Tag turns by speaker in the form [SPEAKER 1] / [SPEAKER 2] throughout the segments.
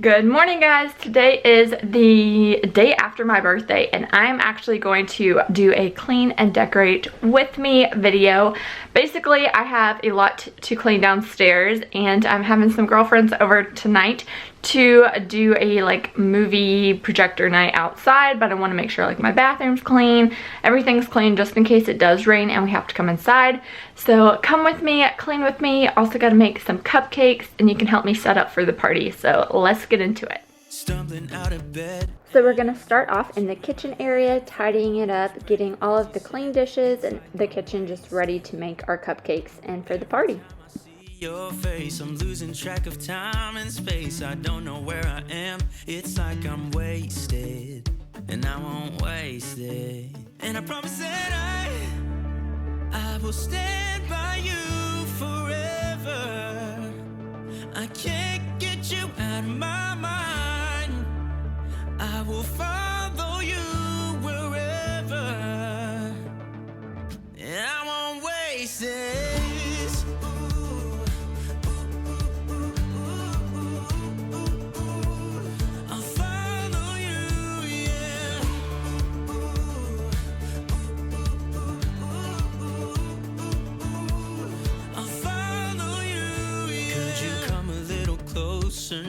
[SPEAKER 1] Good morning, guys. Today is the day after my birthday and I'm actually going to do a clean and decorate with me video. Basically, I have a lot to clean downstairs and I'm having some girlfriends over tonight to do a movie projector night outside, but I want to make sure my bathroom's clean, everything's clean just in case it does rain and we have to come inside. So come with me, clean with me. Also got to make some cupcakes and you can help me set up for the party. So let's get into it. Stumbling out of bed. So we're gonna start off in the kitchen area, tidying it up, getting all of the clean dishes and the kitchen just ready to make our cupcakes and for the party. Your face, I'm losing track of time and space. I don't know where I am. It's like I'm wasted, and I won't waste it. And I promise that I will stand by you forever. I can't get you out of my mind. I will follow you wherever, and I won't waste it.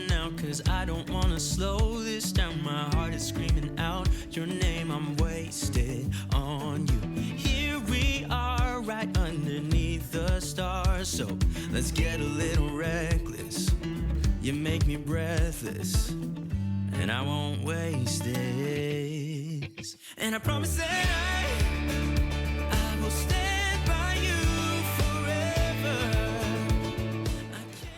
[SPEAKER 1] Now, cause I don't wanna slow this down. My heart is screaming out your name. I'm wasted on you. Here we are, right underneath the stars. So let's get a little reckless. You make me breathless, and I won't waste this. And I promise that I will stand by you forever.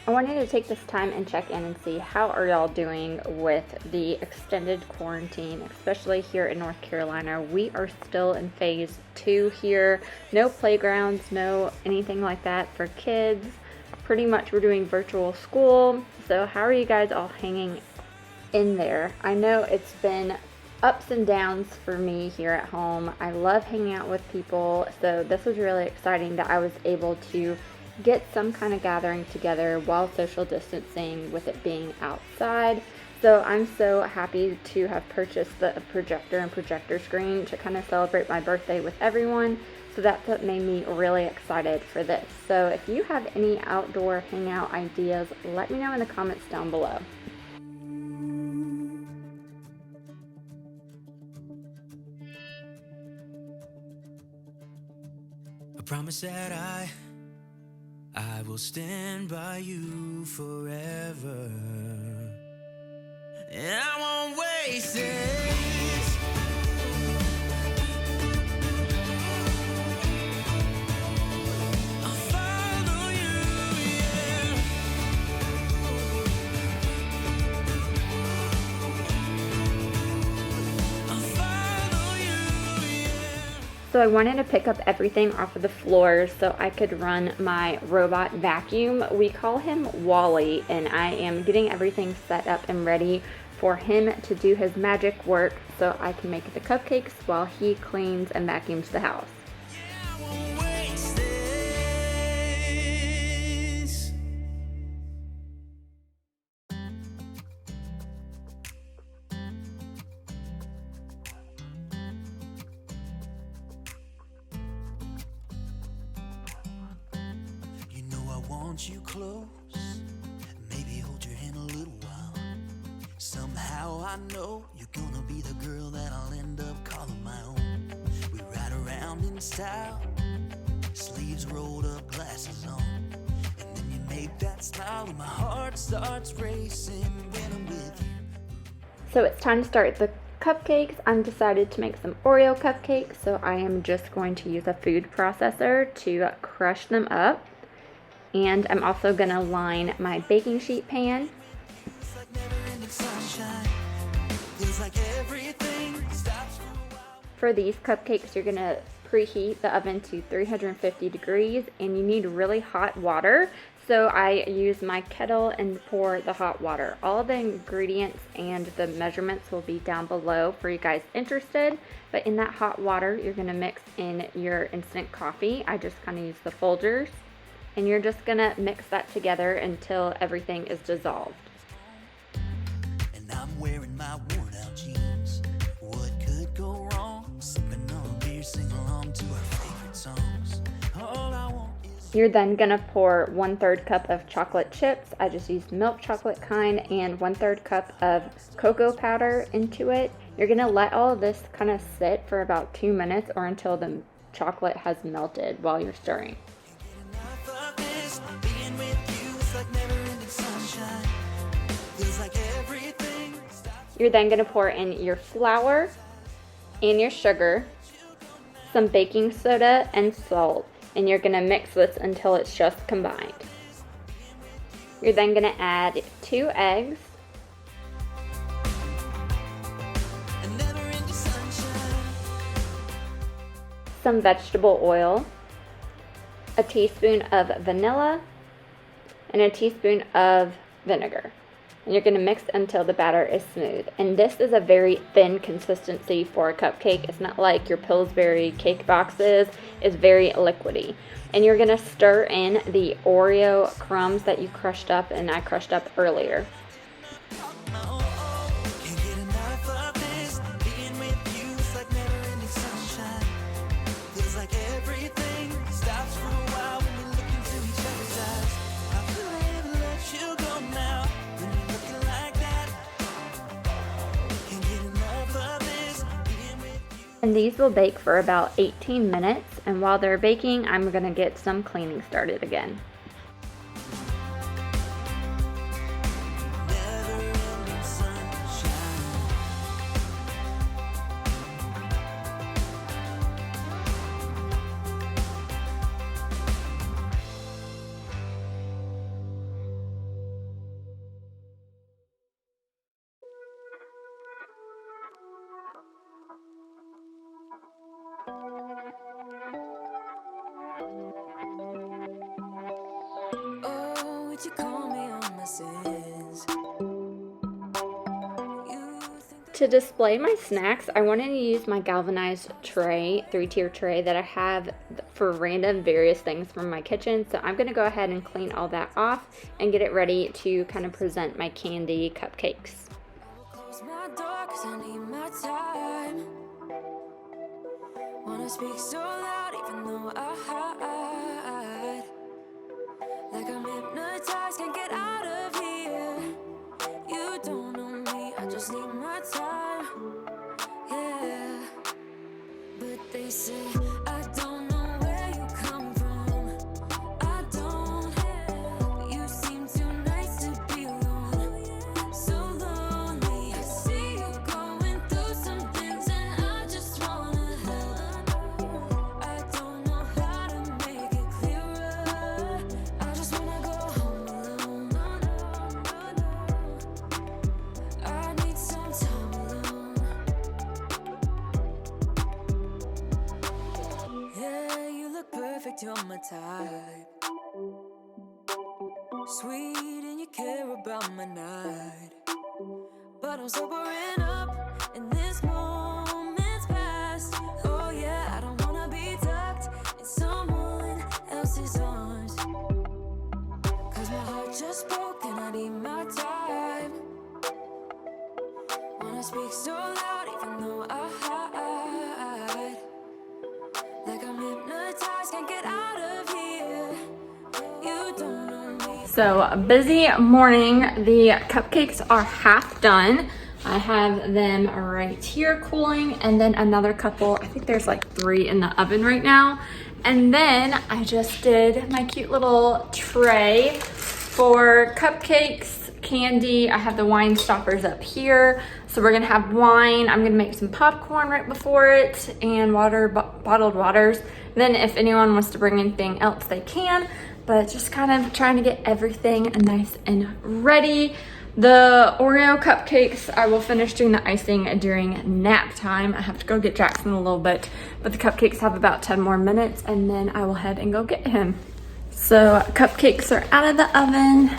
[SPEAKER 1] I wanted to take this time and check in and see how are y'all doing with the extended quarantine, especially here in North Carolina. We are still in phase 2 here. No playgrounds, no anything like that for kids. Pretty much we're doing virtual school. So how are you guys all hanging in there? I know it's been ups and downs for me here at home. I love hanging out with people. So this was really exciting that I was able to get some kind of gathering together while social distancing with it being outside. So I'm so happy to have purchased the projector and projector screen to kind of celebrate my birthday with everyone. So that's what made me really excited for this. So if you have any outdoor hangout ideas, let me know in the comments down below. I promise that I will stand by you forever, and I won't waste this. I'll follow you, yeah. I'll follow you, yeah. So I wanted to pick up everything off of the floor so I could run my robot vacuum. We call him Wally, and I am getting everything set up and ready for him to do his magic work so I can make the cupcakes while he cleans and vacuums the house.
[SPEAKER 2] Want you close, maybe hold your hand a little while. Somehow I know you're gonna be the girl that I'll end up calling my own. We ride around in style, sleeves rolled up, glasses on, and then you make that smile and my heart starts racing when I'm with you.
[SPEAKER 1] So it's time to start the cupcakes. I'm decided to make some Oreo cupcakes, so I am just going to use a food processor to crush them up. And I'm also going to line my baking sheet pan. For these cupcakes, you're going to preheat the oven to 350 degrees and you need really hot water. So I use my kettle and pour the hot water. All the ingredients and the measurements will be down below for you guys interested. But in that hot water, you're going to mix in your instant coffee. I just kind of use the Folgers. And you're just gonna mix that together until everything is dissolved.
[SPEAKER 2] my worn out jeans. What could go wrong? Sipping on beer, sing along to our favorite songs. All I want is
[SPEAKER 3] You're then gonna pour 1/3 cup of chocolate chips. I just used milk chocolate kind, and 1/3 cup of cocoa powder into it. You're gonna let all of this kind of sit for about 2 minutes or until the chocolate has melted while you're stirring.
[SPEAKER 2] enough of this. Being with you is like never-ending sunshine. Feels like everything stops.
[SPEAKER 3] You're then gonna pour in your flour and your sugar, some baking soda and salt, and you're gonna mix this until it's just combined. You're then gonna add 2 eggs,
[SPEAKER 2] A never-ending sunshine.
[SPEAKER 3] some vegetable oil, a teaspoon of vanilla, and a teaspoon of vinegar. And you're going to mix until the batter is smooth. And this is a very thin consistency for a cupcake. It's not like your Pillsbury cake boxes. It's very liquidy. And you're going to stir in the Oreo crumbs that you crushed up and I crushed up earlier.
[SPEAKER 2] Can't get enough of this. Being with you is like never-ending sunshine. Feels like everything stops for a while when we look into each other's eyes. I could never let you go now when you're looking like that. Can't get enough of this. Being with you.
[SPEAKER 3] And these will bake for about 18 minutes. And while they're baking, I'm going to get some cleaning started again.
[SPEAKER 2] Never-ending sunshine.
[SPEAKER 4] Oh, would you call me on my sins?
[SPEAKER 3] To display my snacks, I wanted to use my galvanized tray, 3-tier tray that I have for random various things from my kitchen. So I'm going to go ahead and clean all that off and get it ready to kind of present my candy cupcakes.
[SPEAKER 4] Close my door 'cause I need my time. Wanna speak so loud even though I hide. Like I'm hypnotized, can't get out of here. You don't know me, I just need my time. Yeah, but they say I don't know where you come from. I don't. You seem too nice to be alone. So lonely. I see you going through some things, and I just wanna help. I don't know how to make it clearer. I just wanna go home alone. I need some time alone. Yeah, you look perfect, you're my type. Sweet and you care about my night. But I'm sobering up in this moment's past. Oh yeah, I don't wanna be tucked in someone else's arms. 'Cause my heart just broke and I need my time. Wanna speak so loud even though I hide. Like I'm hypnotized, can't get out of here. You don't know me.
[SPEAKER 3] So a busy morning. The cupcakes are half done. I have them right here cooling, and then another couple, I think there's like 3 in the oven right now. And then I just did my cute little tray for cupcakes, candy. I have the wine stoppers up here. So we're gonna have wine. I'm gonna make some popcorn right before it and water, bottled waters. Then if anyone wants to bring anything else, they can. But just kind of trying to get everything nice and ready. The Oreo cupcakes, I will finish doing the icing during nap time. I have to go get Jackson a little bit, but the cupcakes have about 10 more minutes, and then I will head and go get him. So cupcakes are out of the oven.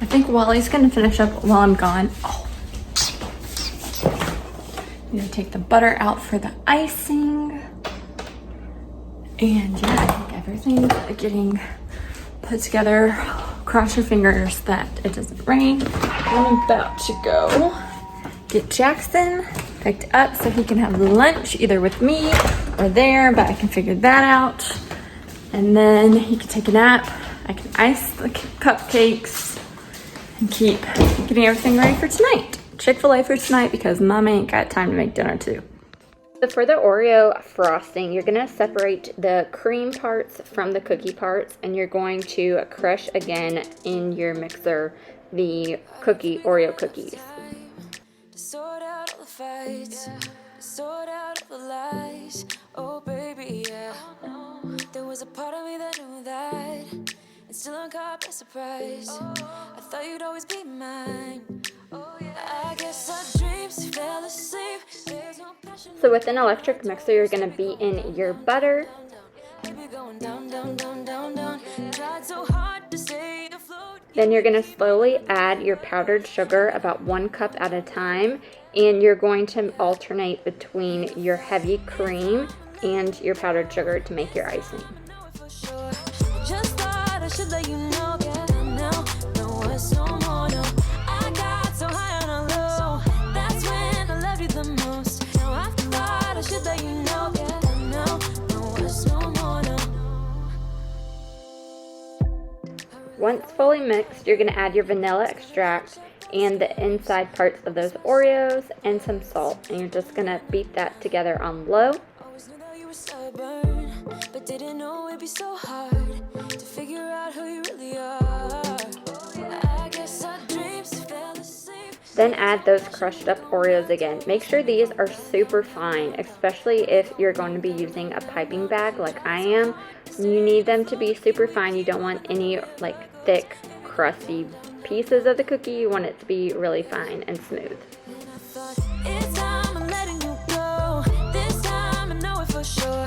[SPEAKER 3] I think Wally's gonna finish up while I'm gone. Oh. I'm gonna take the butter out for the icing. And yeah, I think everything's getting put together. Cross your fingers that it doesn't rain. I'm about to go get Jackson picked up so he can have lunch either with me or there, but I can figure that out. And then he can take a nap. I can ice the cupcakes and keep getting everything ready for tonight. Chick-fil-A for tonight because Mom ain't got time to make dinner too. So for the Oreo frosting, you're gonna separate the cream parts from the cookie parts, and you're going to crush again in your mixer the Oreo cookies.
[SPEAKER 4] Sort out all the fights, sort out all the lies. Oh baby, yeah. There was a part of me that knew that, and still I'm caught by surprise. I thought you'd always be mine. I guess our dreams fell asleep. There's no passion.
[SPEAKER 3] So with an electric mixer, you're gonna beat in your butter.
[SPEAKER 4] Going down, down, down, down, down. Tried so hard to stay afloat.
[SPEAKER 3] Then you're gonna slowly add your powdered sugar, about 1 cup at a time, and you're going to alternate between your heavy cream and your powdered sugar to make your icing.
[SPEAKER 4] Just thought I should let you know, yeah. Now, no words no more, no. I got so high on a low. That's when I loved you the most. Now I thought I should let you know, yeah. Now, no words no more, no.
[SPEAKER 3] Once fully mixed, you're gonna add your vanilla extract and the inside parts of those Oreos and some salt, and you're just gonna beat that together on low.
[SPEAKER 4] Always knew that you were stubborn, but didn't know it'd be so hard to figure out who you really are. I guess our dreams fell asleep.
[SPEAKER 3] Then add those crushed up Oreos again. Make sure these are super fine, especially if you're going to be using a piping bag like I am. You need them to be super fine. You don't want any like thick, crusty pieces of the cookie. You want it to be really fine and smooth.
[SPEAKER 4] And I thought, it's time I'm letting you go. This time I know it for sure.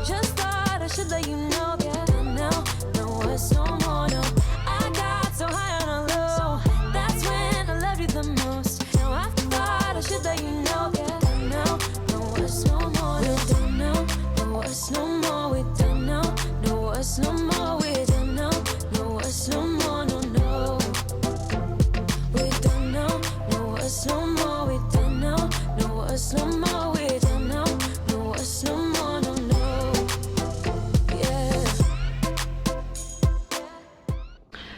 [SPEAKER 4] Just thought I should let you know, yeah. Now, no words no more, no. I got so high on a low. That's when I loved you the most. Now I thought I should let you know, yeah. Now, no words no more, no. We're done now, no words no more. We're done now, no words no more. We're done now, no words no more, no, no. We're done now, no words no more. We're done now, no words no more. We're done now, no words no more, no, no. Yeah.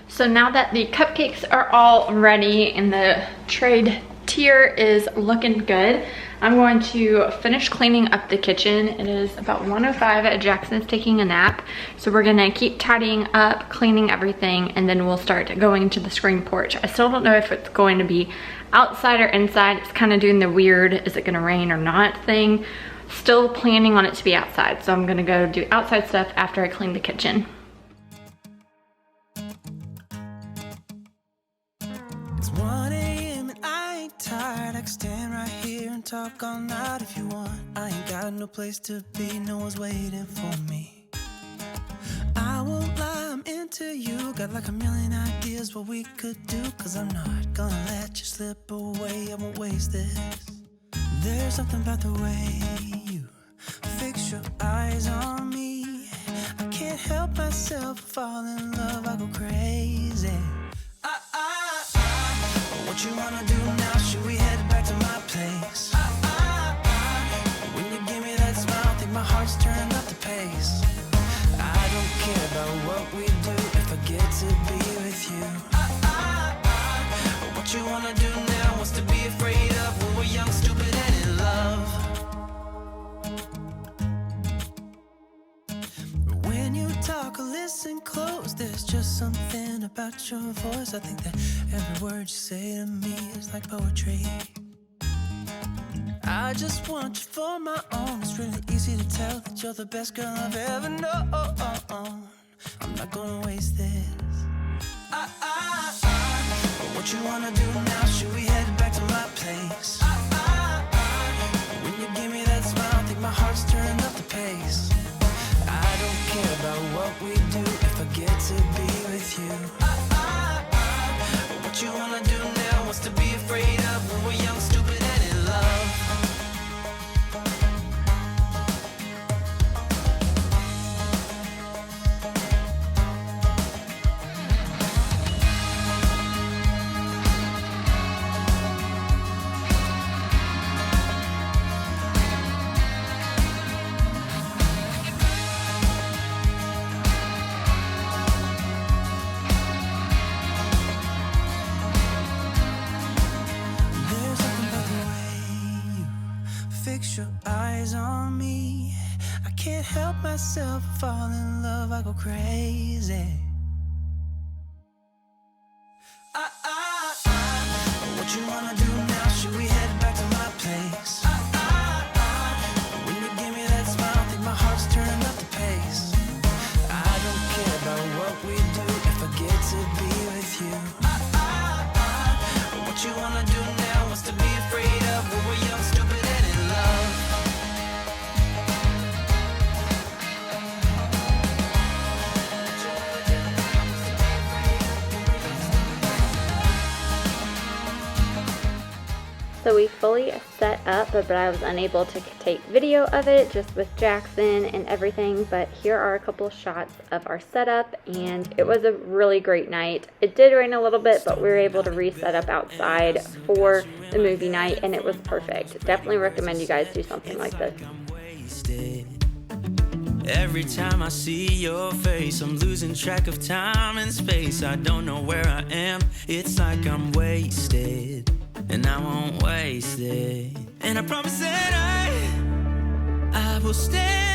[SPEAKER 3] So now that the cupcakes are all ready and the trade tier is looking good, I'm going to finish cleaning up the kitchen. It is about 1:05. Jackson's taking a nap. So we're gonna keep tidying up, cleaning everything, and then we'll start going to the screen porch. I still don't know if it's going to be outside or inside. It's kind of doing the weird, is it gonna rain or not thing. Still planning on it to be outside. So I'm gonna go do outside stuff after I clean the kitchen.
[SPEAKER 2] It's 1 a.m. and I ain't tired. I can stand right here and talk all night if you want. I ain't got no place to be, no one's waiting for me. I won't lie, I'm into you. Got like a million ideas what we could do. Cause I'm not gonna let you slip away, I won't waste this. There's something about the way you fix your eyes on me. I can't help myself, fall in love, I go crazy. What you wanna do now? Should we head back to my place? When you give me that smile, I think my heart's turned up the pace. I don't care about what we do if I get to be with you. What you wanna do now? What's to be afraid of when we're young, stupid, and in love? When you talk or listen close, there's just something about your voice. I think that every word you say to me is like poetry. I just want you for my own. It's really easy to tell that you're the best girl I've ever known. I'm not gonna waste this. What you wanna do now? Should we head back to my place? When you give me that smile, I think my heart's turned up the pace. I don't care about what we do if I get to be with you. What you wanna do now? What's to be afraid of when we're young, stupid, and in love?
[SPEAKER 1] fix your eyes on me. I can't help myself, fall in love, I go crazy. What you wanna do now? Should we head back to my place? When you give me that smile, I think my heart's turning up the pace. I don't care about what we do if I get to be with you. What you wanna do now? What's to be afraid of when we're young, stupid, and in love?
[SPEAKER 3] So we fully set up, but I was unable to take video of it just with Jackson and everything. But here are a couple shots of our setup, and it was a really great night. It did rain a little bit, but we were able to reset up outside for the movie night, and it was perfect. Definitely recommend you guys do something like this.
[SPEAKER 1] Every time I see your face, I'm losing track of time and space. I don't know where I am, it's like I'm wasted. And I won't waste it. And I promise that I will stand